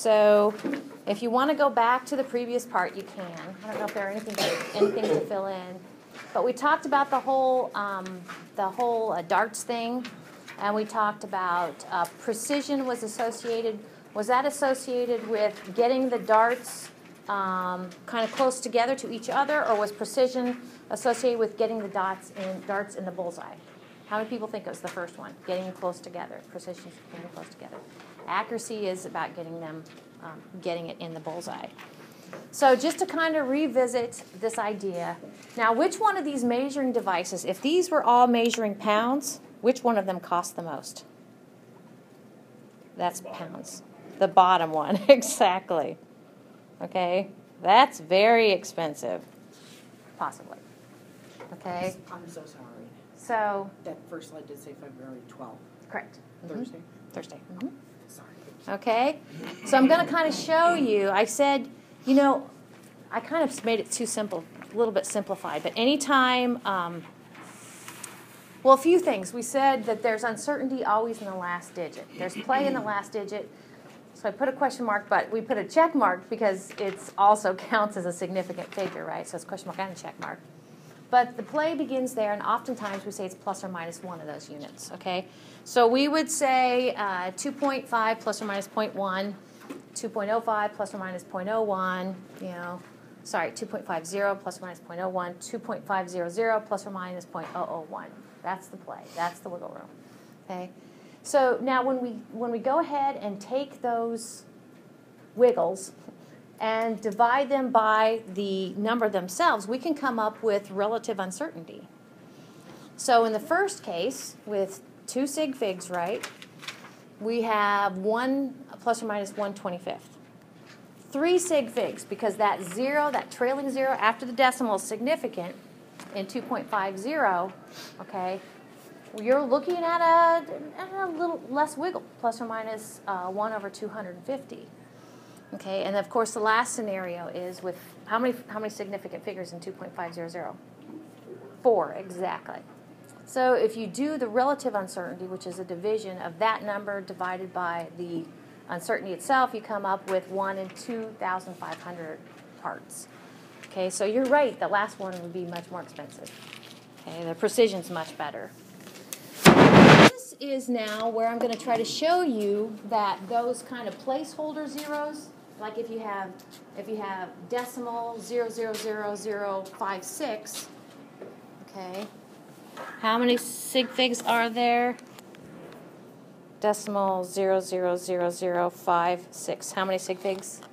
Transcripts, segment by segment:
So if you want to go back to the previous part, you can. I don't know if there are anything to fill in. But we talked about the whole darts thing, and we talked about precision was associated. Was that associated with getting the darts kind of close together to each other, or was precision associated with getting the darts in the bullseye? How many people think it was the first one, getting them close together? Precision is getting them close together. Accuracy is about getting it in the bullseye. So just to kind of revisit this idea, now which one of these measuring devices, if these were all measuring pounds, which one of them cost the most? That's pounds. The bottom one, exactly. Okay, that's very expensive, possibly. Okay. I'm so sorry. So that first slide did say February 12th. Correct. Thursday. Thursday. Sorry. Okay, so I'm going to kind of show you. I said, you know, I kind of made it too simple, a little bit simplified. But anytime, well, a few things. We said that there's uncertainty always in the last digit. There's play in the last digit. So I put a question mark, but we put a check mark because it also counts as a significant figure, right? So it's a question mark and a check mark. But the play begins there, and oftentimes we say it's plus or minus one of those units, okay? So we would say 2.5 plus or minus 0.1, 2.05 plus or minus 0.01, you know, sorry, 2.50 plus or minus 0.01, 2.500 plus or minus 0.001. That's the play. That's the wiggle room, okay? So now when we go ahead and take those wiggles and divide them by the number themselves, we can come up with relative uncertainty. So in the first case, with 2 sig figs, right, we have 1 plus or minus 1/25. 3 sig figs, because that zero, that trailing zero after the decimal is significant in 2.50, okay, you're looking at a little less wiggle, plus or minus 1/250. Okay, and of course the last scenario is with how many significant figures in 2.500? 4, exactly. So if you do the relative uncertainty, which is a division of that number divided by the uncertainty itself, you come up with 1 in 2,500 parts. Okay, so you're right, the last one would be much more expensive. Okay, the precision's much better. This is now where I'm going to try to show you that those kind of placeholder zeros, like if you have decimal 0.00056, okay, how many sig figs are there? Decimal 0.00056. How many sig figs? 2.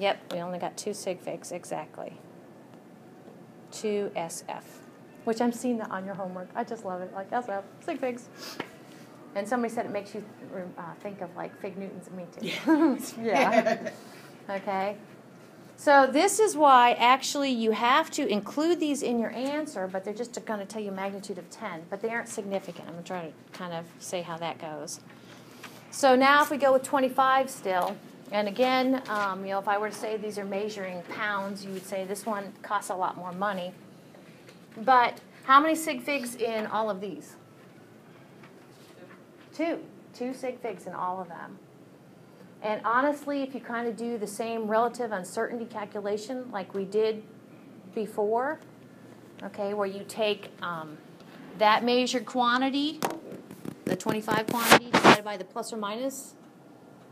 Yep, we only got 2 sig figs, exactly. 2 SF, which I'm seeing that on your homework. I just love it, like SF, sig figs. And somebody said it makes you think of like fig Newtons. Me too. Yeah. Okay. So this is why actually you have to include these in your answer, but they're just going to tell you magnitude of 10, but they aren't significant. I'm going to try to kind of say how that goes. So now if we go with 25 still, and again, you know, if I were to say these are measuring pounds, you would say this one costs a lot more money. But how many sig figs in all of these? 2 sig figs in all of them. And honestly, if you kind of do the same relative uncertainty calculation like we did before, okay, where you take that measured quantity, the 25 quantity, divided by the plus or minus,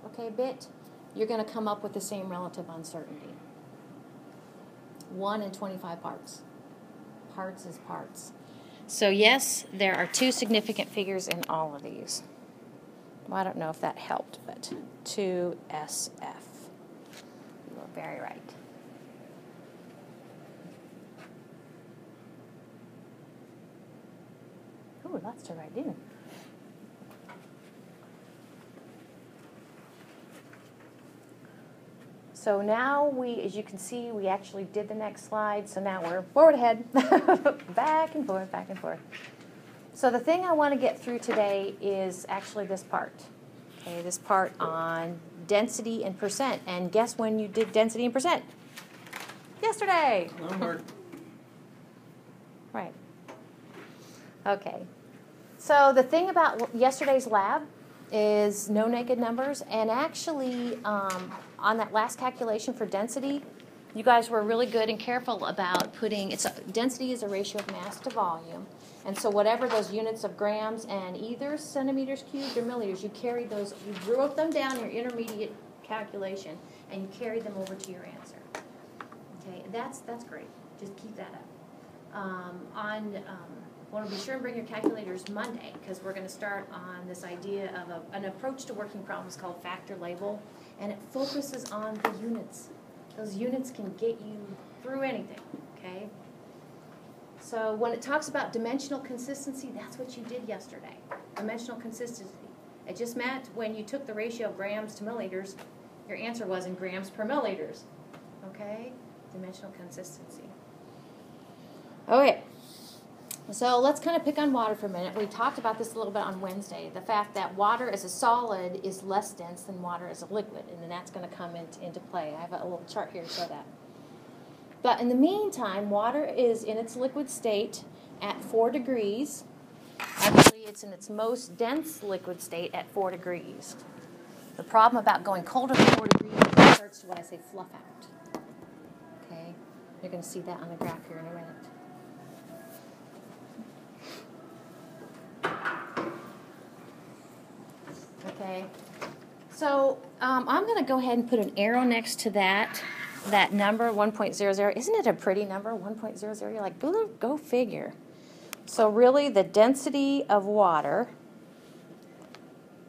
okay, bit, you're going to come up with the same relative uncertainty. 1 in 25 parts. Parts is parts. So yes, there are 2 significant figures in all of these. Well, I don't know if that helped, but 2SF. You were very right. Ooh, lots to write in. So now as you can see, we actually did the next slide. So now we're forward ahead, back and forth, back and forth. So the thing I want to get through today is actually this part. Okay, this part on density and percent. And guess when you did density and percent? Yesterday. Homework. Right. Okay. So the thing about yesterday's lab is no naked numbers. And actually, on that last calculation for density, you guys were really good and careful about putting, density is a ratio of mass to volume. And so whatever those units of grams and either centimeters cubed or milliliters, you carried those, you wrote them down in your intermediate calculation, and you carried them over to your answer. Okay, that's great. Just keep that up. Want to be sure and bring your calculators Monday, because we're going to start on this idea of an approach to working problems called factor label, and it focuses on the units. Those units can get you through anything, okay? So when it talks about dimensional consistency, that's what you did yesterday. Dimensional consistency. It just meant when you took the ratio of grams to milliliters, your answer was in grams per milliliters, okay? Dimensional consistency. Okay. So let's kind of pick on water for a minute. We talked about this a little bit on Wednesday, the fact that water as a solid is less dense than water as a liquid, and then that's going to come into play. I have a little chart here to show that. But in the meantime, water is in its liquid state at 4 degrees. Actually, it's in its most dense liquid state at 4 degrees. The problem about going colder than 4 degrees is it starts to, what I say, fluff out. Okay? You're going to see that on the graph here in a minute. Okay, so I'm going to go ahead and put an arrow next to that number, 1.00. Isn't it a pretty number, 1.00? You're like, go figure. So really, the density of water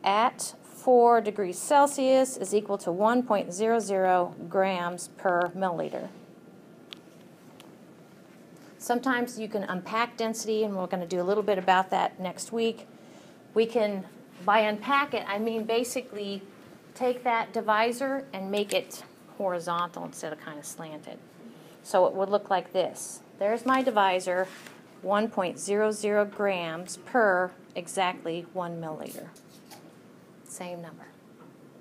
at 4 degrees Celsius is equal to 1.00 grams per milliliter. Sometimes you can unpack density, and we're going to do a little bit about that next week. We can, by unpack it, I mean basically take that divisor and make it horizontal instead of kind of slanted. So it would look like this. There's my divisor, 1.00 grams per exactly 1 milliliter. Same number.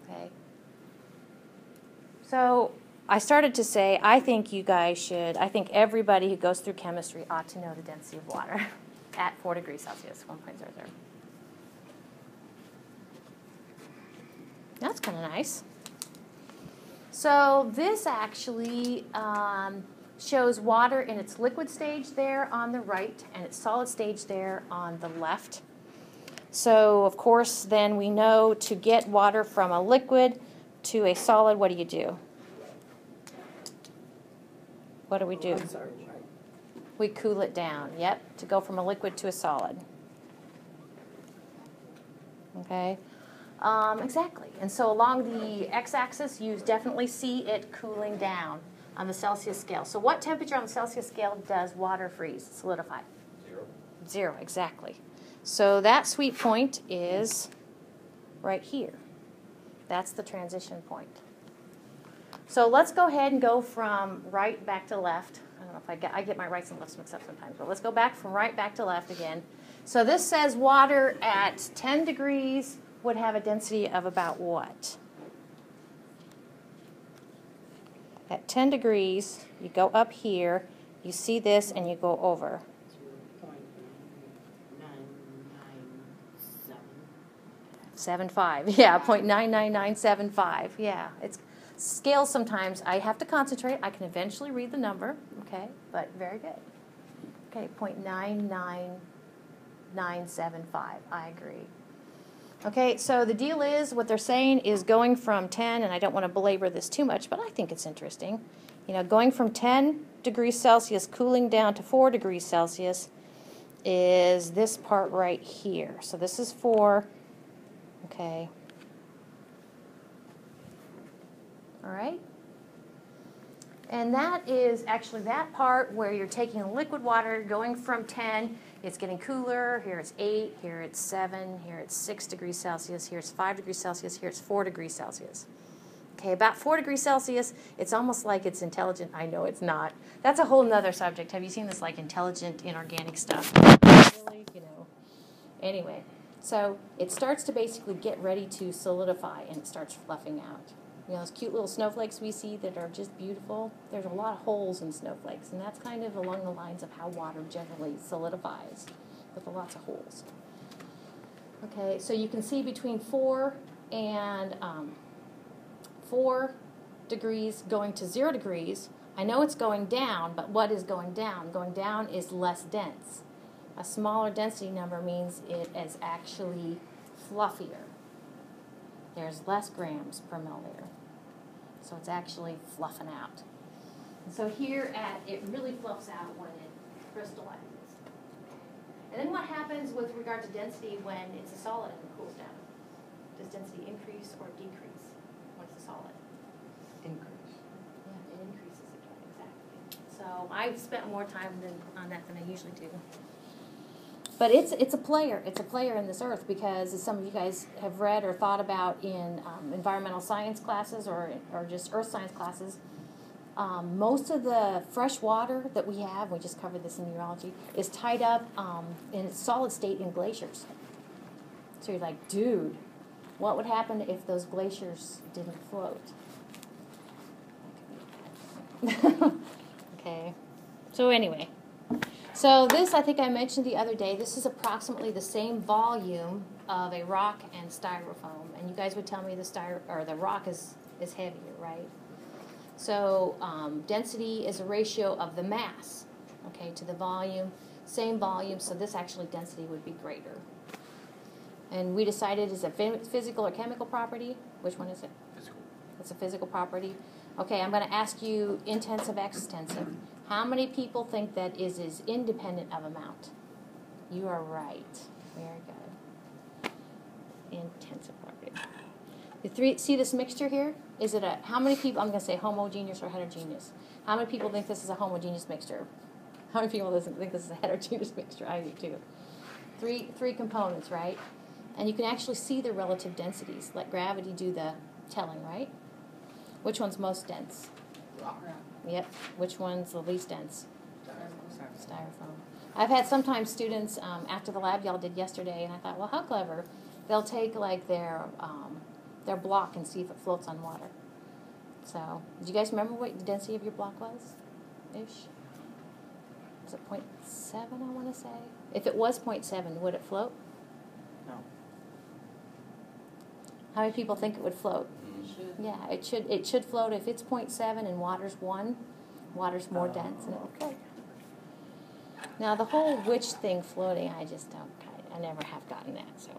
Okay. So I started to say, I think you guys should, I think everybody who goes through chemistry ought to know the density of water at 4 degrees Celsius, 1.00. That's kind of nice. So this actually shows water in its liquid stage there on the right and its solid stage there on the left. So, of course, then we know to get water from a liquid to a solid, what do? What do we do? We cool it down, yep, to go from a liquid to a solid. Okay? Exactly. And so along the x-axis, you definitely see it cooling down on the Celsius scale. So what temperature on the Celsius scale does water freeze, solidify? 0. 0, exactly. So that sweet point is right here. That's the transition point. So let's go ahead and go from right back to left. I don't know if I get my rights and lefts mixed up sometimes, but let's go back from right back to left again. So this says water at 10 degrees would have a density of about what? At 10 degrees, you go up here, you see this, and you go over. 0.99975. Yeah, 0.99975. Yeah, it's scales sometimes. I have to concentrate. I can eventually read the number, okay, but very good. Okay, 0.99975. I agree. Okay, so the deal is, what they're saying is going from 10, and I don't want to belabor this too much, but I think it's interesting. You know, going from 10 degrees Celsius, cooling down to 4 degrees Celsius is this part right here. So this is 4, okay. All right. And that is actually that part where you're taking liquid water, going from 10, it's getting cooler, here it's 8, here it's 7, here it's 6 degrees Celsius, here it's 5 degrees Celsius, here it's 4 degrees Celsius. Okay, about 4 degrees Celsius, it's almost like it's intelligent. I know it's not. That's a whole nother subject. Have you seen this, like, intelligent inorganic stuff? Really, you know. Anyway, so it starts to basically get ready to solidify, and it starts fluffing out. You know, those cute little snowflakes we see that are just beautiful, there's a lot of holes in snowflakes, and that's kind of along the lines of how water generally solidifies, with lots of holes. Okay, so you can see between 4 and 4 degrees going to 0 degrees. I know it's going down, but what is going down? Going down is less dense. A smaller density number means it is actually fluffier. There's less grams per milliliter. So it's actually fluffing out. And so here it really fluffs out when it crystallizes. And then what happens with regard to density when it's a solid and it cools down? Does density increase or decrease when it's a solid? Increase. Yeah, it increases again, exactly. So I've spent more time on that than I usually do. But it's a player. It's a player in this earth because, as some of you guys have read or thought about in environmental science classes or just earth science classes, most of the fresh water that we have, we just covered this in urology, is tied up in its solid state in glaciers. So you're like, dude, what would happen if those glaciers didn't float? Okay. So anyway. So this, I think I mentioned the other day, this is approximately the same volume of a rock and styrofoam. And you guys would tell me the rock is heavier, right? So density is a ratio of the mass, okay, to the volume. Same volume, so this actually density would be greater. And we decided, is it physical or chemical property? Which one is it? Physical. It's a physical property. Okay, I'm going to ask you intensive, extensive. How many people think that is independent of amount? You are right. Very good. Intensive property. See this mixture here? Is it how many people, I'm going to say homogeneous or heterogeneous. How many people think this is a homogeneous mixture? How many people think this is a heterogeneous mixture? I do too. Three components, right? And you can actually see the relative densities. Let gravity do the telling, right? Which one's most dense? Rock. Yep. Which one's the least dense? Styrofoam. Styrofoam. I've had sometimes students, after the lab y'all did yesterday, and I thought, well, how clever. They'll take like their block and see if it floats on water. So, do you guys remember what the density of your block was? Ish? Was it 0.7, I want to say? If it was 0.7, would it float? No. How many people think it would float? Should. Yeah, it should float. If it's 0.7 and water's 1, water's more dense and it'll float. Now the whole which thing floating, I just don't, I never have gotten that, so.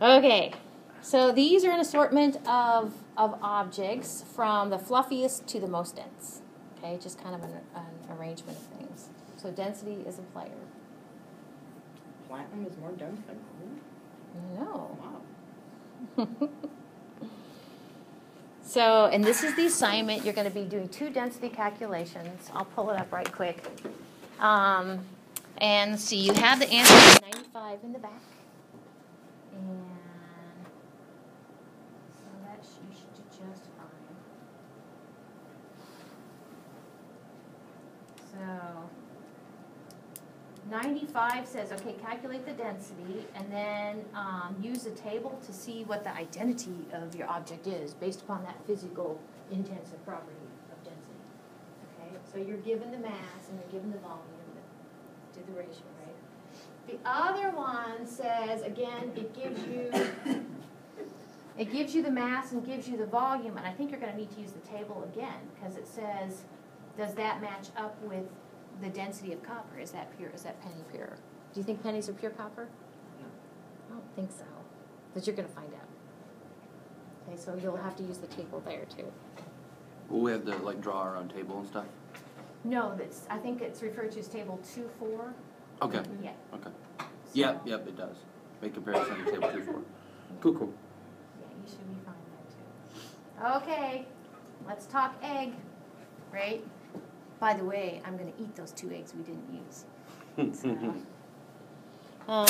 Okay, so these are an assortment of objects from the fluffiest to the most dense. Okay, just kind of an arrangement of things. So density is a player. Platinum is more dense than gold? No. Wow. So, and this is the assignment. You're going to be doing 2 density calculations. I'll pull it up right quick. And see, you have the answer 95 in the back. And so that you should do just fine. So 95 says, okay, calculate the density, and then use a table to see what the identity of your object is based upon that physical intensive property of density. Okay, so you're given the mass and you're given the volume. Do the ratio, right? The other one says, again, it gives you the mass and gives you the volume, and I think you're going to need to use the table again because it says, does that match up with the density of copper? Is that pure? Is that penny pure? Do you think pennies are pure copper? No. I don't think so. But you're going to find out. Okay, so you'll have to use the table there too. Will we have to like draw our own table and stuff? No, I think it's referred to as table 2-4. Okay. Yeah. Okay. So, Yep, it does. Make comparison to table 2-4. Cool. Yeah, you should be fine there too. Okay, let's talk egg, right? By the way, I'm going to eat those 2 eggs we didn't use. So,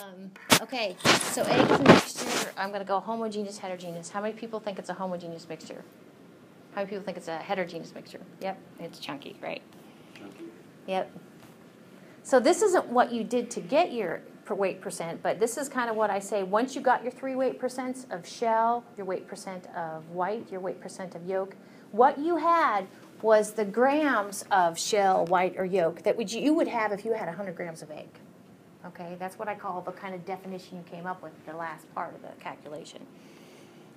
okay, so egg is a mixture. I'm going to go homogeneous, heterogeneous. How many people think it's a homogeneous mixture? How many people think it's a heterogeneous mixture? Yep, it's chunky, right? Yep. So this isn't what you did to get your weight percent, but this is kind of what I say. Once you got your 3 weight percents of shell, your weight percent of white, your weight percent of yolk, what you had was the grams of shell, white, or yolk that you would have if you had 100 grams of egg. Okay, that's what I call the kind of definition you came up with, the last part of the calculation.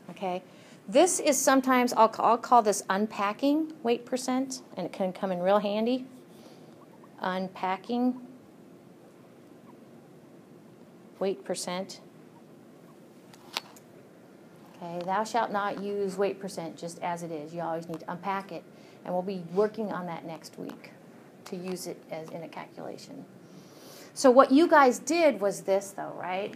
Okay, this is sometimes, I'll call this unpacking weight percent, and it can come in real handy. Unpacking weight percent. Okay, thou shalt not use weight percent just as it is. You always need to unpack it, and we'll be working on that next week to use it as in a calculation. So what you guys did was this, though, right?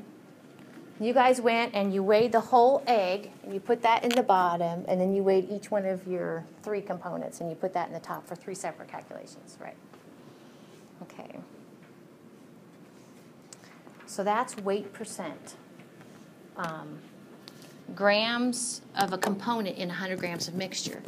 You guys went and you weighed the whole egg, and you put that in the bottom, and then you weighed each one of your 3 components, and you put that in the top for 3 separate calculations, right? Okay. So that's weight percent. Grams of a component in 100 grams of mixture.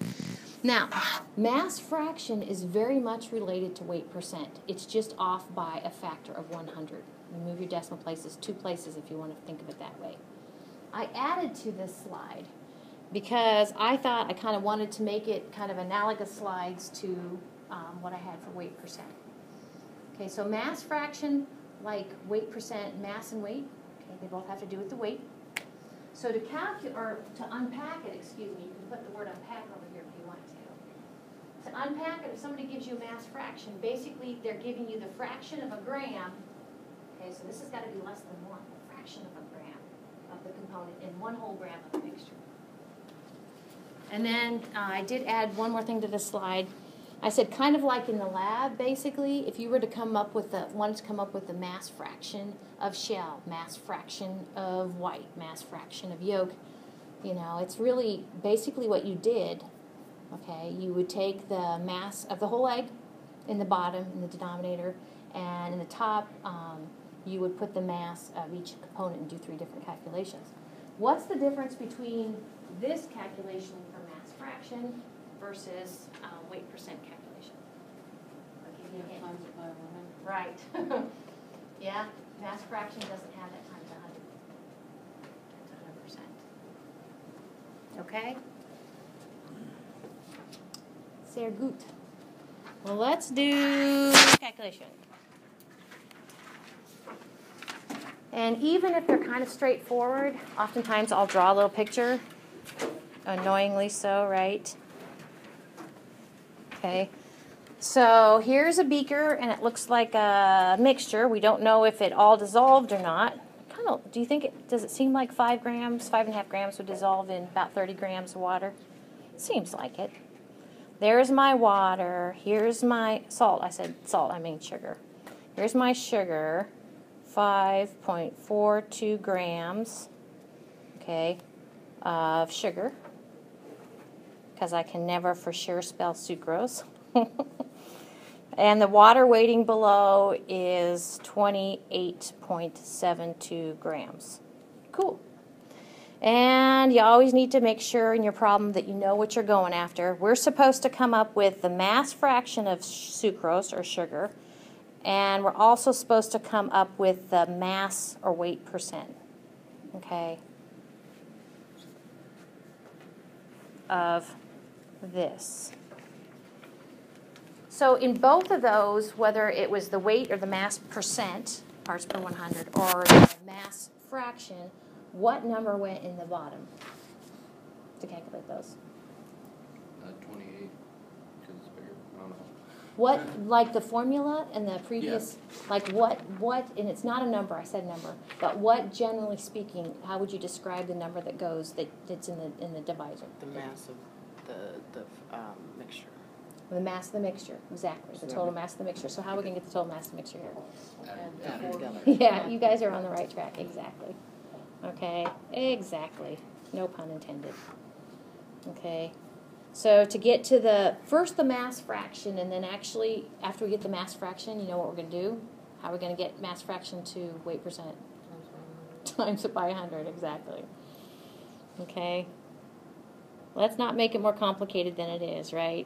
Now, mass fraction is very much related to weight percent. It's just off by a factor of 100. You move your decimal places 2 places if you want to think of it that way. I added to this slide because I thought I kind of wanted to make it kind of analogous slides to what I had for weight percent. Okay, so mass fraction, like weight percent, mass and weight, okay, they both have to do with the weight. So to calculate, or to unpack it, excuse me, you can put the word unpack over here if you want to. To unpack it, if somebody gives you a mass fraction, basically they're giving you the fraction of a gram. Okay, so this has got to be less than 1, a fraction of a gram of the component in 1 whole gram of the mixture. And then I did add one more thing to this slide. I said kind of like in the lab, basically, if you were to come up with wanted to come up with the mass fraction of shell, mass fraction of white, mass fraction of yolk, you know, it's really basically what you did. Okay, you would take the mass of the whole egg in the bottom, in the denominator, and in the top, you would put the mass of each component and do 3 different calculations. What's the difference between this calculation for mass fraction versus weight percent calculation? I'll give you a hint. Times it by 100. Right. Yeah, mass fraction doesn't have that times 100. It's 100%. Okay? Sehr gut. Well, let's do calculation. And even if they're kind of straightforward, oftentimes I'll draw a little picture. Annoyingly so, right? Okay. So here's a beaker, and it looks like a mixture. We don't know if it all dissolved or not. Kind of. Do you think does it seem like 5 grams, 5.5 grams would dissolve in about 30 grams of water? Seems like it. There's my water. Here's my salt. I said salt, I mean sugar. Here's my sugar, 5.42 grams, okay, of sugar, because I can never for sure spell sucrose. And the water weighting below is 28.72 grams. Cool. And you always need to make sure in your problem that you know what you're going after. We're supposed to come up with the mass fraction of sucrose or sugar, and we're also supposed to come up with the mass or weight percent, okay, of this. So in both of those, whether it was the weight or the mass percent, parts per 100, or the mass fraction, what number went in the bottom to calculate those? 28, because it's bigger. I don't know. What, like the formula and the previous, like what, and it's not a number, I said number, but what, generally speaking, how would you describe the number that goes, that's in the divisor? The mass of the mixture. The mass of the mixture, exactly, the total mass of the mixture. So how are we going to get the total mass of the mixture here? Add it together. Yeah, you guys are on the right track, exactly. Okay, exactly. No pun intended. Okay, so to get to the mass fraction, and then actually, after we get the mass fraction, you know what we're going to do? How are we going to get mass fraction to weight percent? Times it by 100, exactly. Okay, let's not make it more complicated than it is, right?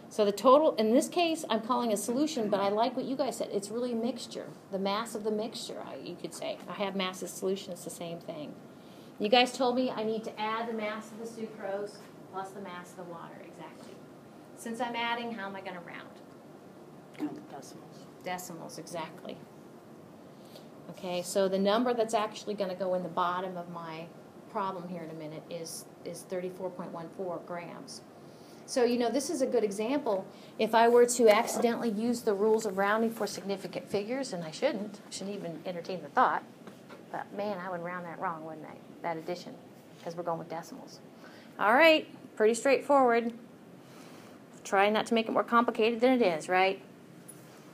So the total, in this case, I'm calling a solution, but I like what you guys said. It's really a mixture. The mass of the mixture, you could say. I have mass of solution. It's the same thing. You guys told me I need to add the mass of the sucrose plus the mass of the water. Exactly. Since I'm adding, how am I going to round? Count the decimals. Decimals, exactly. Okay, so the number that's actually going to go in the bottom of my problem here in a minute is 34.14 grams. So, you know, this is a good example. If I were to accidentally use the rules of rounding for significant figures, and I shouldn't even entertain the thought, but man, I would round that wrong, wouldn't I? That addition, because we're going with decimals. All right, pretty straightforward. Try not to make it more complicated than it is, right?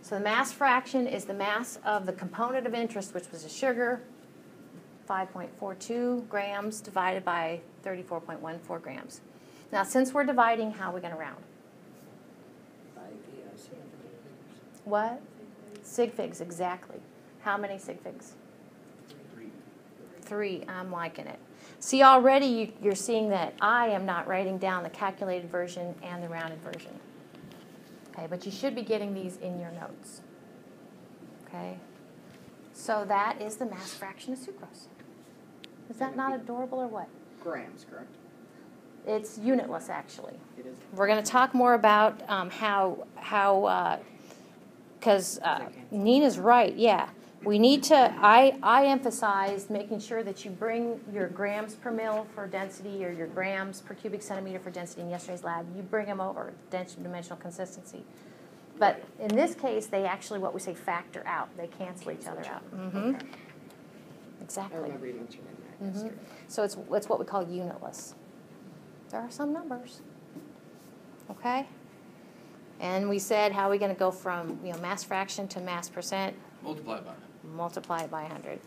So the mass fraction is the mass of the component of interest, which was the sugar, 5.42 grams divided by 34.14 grams. Now, since we're dividing, how are we going to round? What? Sig figs, exactly. How many sig figs? 3. I'm liking it. See, already you're seeing that I am not writing down the calculated version and the rounded version. Okay, but you should be getting these in your notes. Okay? So that is the mass fraction of sucrose. Is that not adorable or what? Grams, correct? It's unitless, actually. It is. We're going to talk more about because Nina's right, yeah. We need to, I emphasized making sure that you bring your grams per mil for density or your grams per cubic centimeter for density in yesterday's lab. You bring them over, dimensional consistency. But in this case, they actually, what we say, factor out. They cancel each other out. Mm-hmm. Okay. Exactly. I remember you mentioning that yesterday. So it's what we call unitless. There are some numbers. Okay? And we said, how are we going to go from mass fraction to mass percent? Multiply by. Multiply it by 100.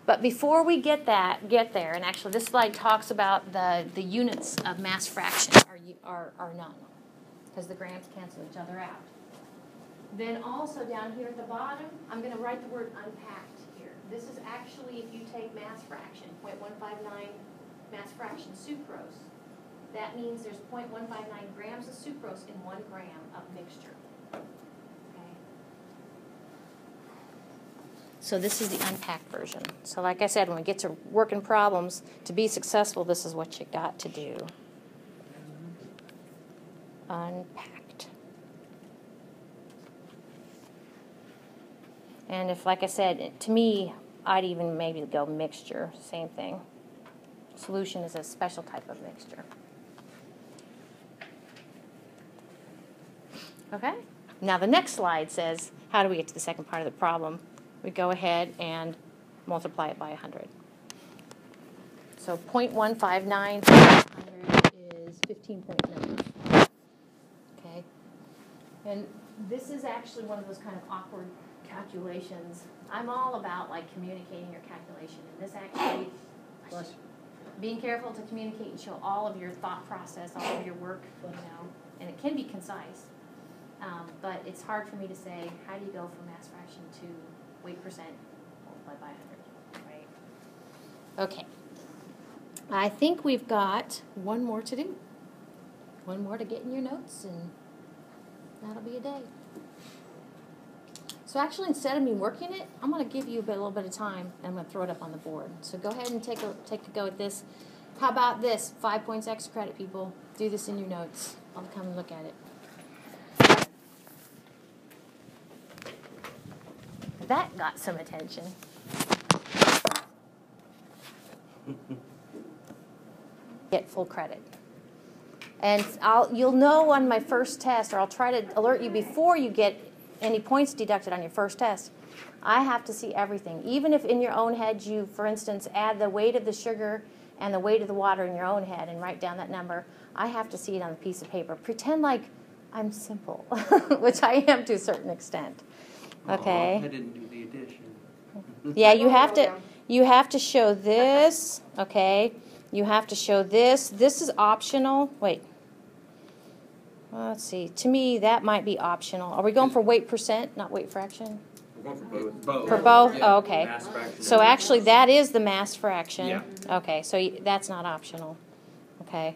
But before we get there, and actually this slide talks about the units of mass fraction are none, because the grams cancel each other out. Then also down here at the bottom, I'm going to write the word unpacked here. This is actually, if you take mass fraction, 0.159 mass fraction sucrose, that means there's 0.159 grams of sucrose in 1 gram of mixture. So this is the unpacked version. So like I said, when we get to working problems, to be successful, this is what you got to do. Unpacked. And if, like I said, to me, I'd even maybe go mixture, same thing. Solution is a special type of mixture. Okay? Now the next slide says, how do we get to the second part of the problem? We go ahead and multiply it by 100. So 0.159 times 100 is 15.9. Okay? And this is actually one of those kind of awkward calculations. I'm all about like communicating your calculation. And this actually, being careful to communicate and show all of your thought process, all of your work, and it can be concise. But it's hard for me to say, how do you go from mass fraction to weight percent multiplied by 100, right? Okay. I think we've got one more to do. One more to get in your notes, and that'll be a day. So actually, instead of me working it, I'm going to give you a little bit of time, and I'm going to throw it up on the board. So go ahead and take a go at this. How about this? 5 points extra credit, people. Do this in your notes. I'll come and look at it. That got some attention. Get full credit. And you'll know on my first test, or I'll try to alert you before you get any points deducted on your first test. I have to see everything. Even if in your own head you, for instance, add the weight of the sugar and the weight of the water in your own head and write down that number, I have to see it on a piece of paper. Pretend like I'm simple, which I am to a certain extent. Okay. I didn't do the addition. Yeah, you have to show this, okay? You have to show this. This is optional. Wait. Let's see. To me, that might be optional. Are we going for weight percent, not weight fraction? We're going for both. For both? Yeah. Oh, okay. Mass fraction. So actually, that is the mass fraction. Yeah. Okay, so that's not optional. Okay.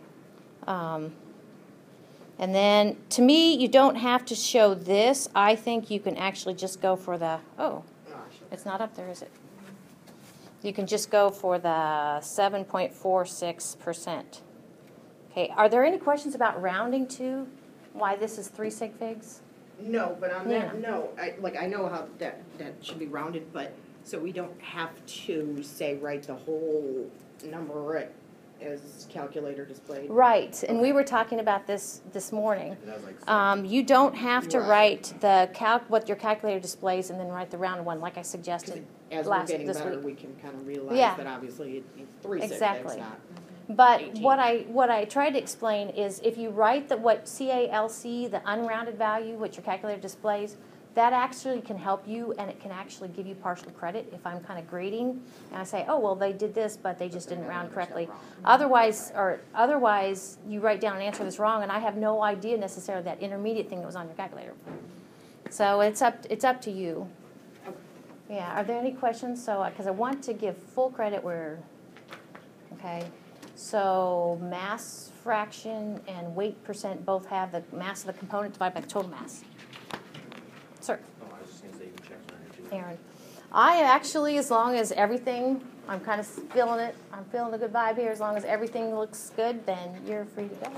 And then, to me, you don't have to show this. I think you can actually just go for the, it's not up there, is it? You can just go for the 7.46%. Okay, are there any questions about rounding to why this is 3 sig figs? No, but on Yeah. that, no. I know how that should be rounded, but So we don't have to say, write the whole number as calculator displayed? Right, and we Okay. were talking about this morning. It has like You don't have to Right. write what your calculator displays and then write the round one like I 'Cause suggested as we're last getting this better, week. we can kind of realize Yeah. that obviously it's 3 sig Exactly. figs, not. But 18. what I tried to explain is if you write what CALC, the unrounded value, what your calculator displays, that actually can help you and it can actually give you partial credit if I'm kind of grading and I say, oh, well, they did this, but they just didn't round correctly. Otherwise, you write down an answer that's wrong and I have no idea necessarily that intermediate thing that was on your calculator. So it's up to you. Yeah, are there any questions? So, because I want to give full credit where, okay. So mass fraction and weight percent both have the mass of the component divided by the total mass. Sir, Oh, I was just gonna say you can check on it too. Aaron. I actually, as long as everything, I'm kind of feeling it, I'm feeling a good vibe here, as long as everything looks good, then you're free to go. Do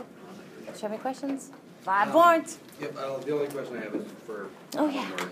you have any questions? 5 points. Yep, the only question I have is for Oh, yeah. homework.